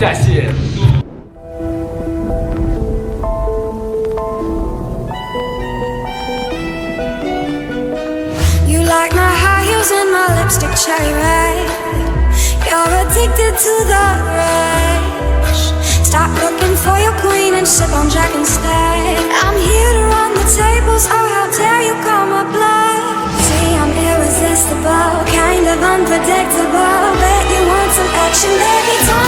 下线。You like my high heels and my lipstick cherry red. You're addicted to the rush. Stop looking for your queen and sip on Jack instead. I'm here to run the tables, oh how dare you call my bluff. See, I'm irresistible, kind of unpredictable. Bet you want some action, baby, don't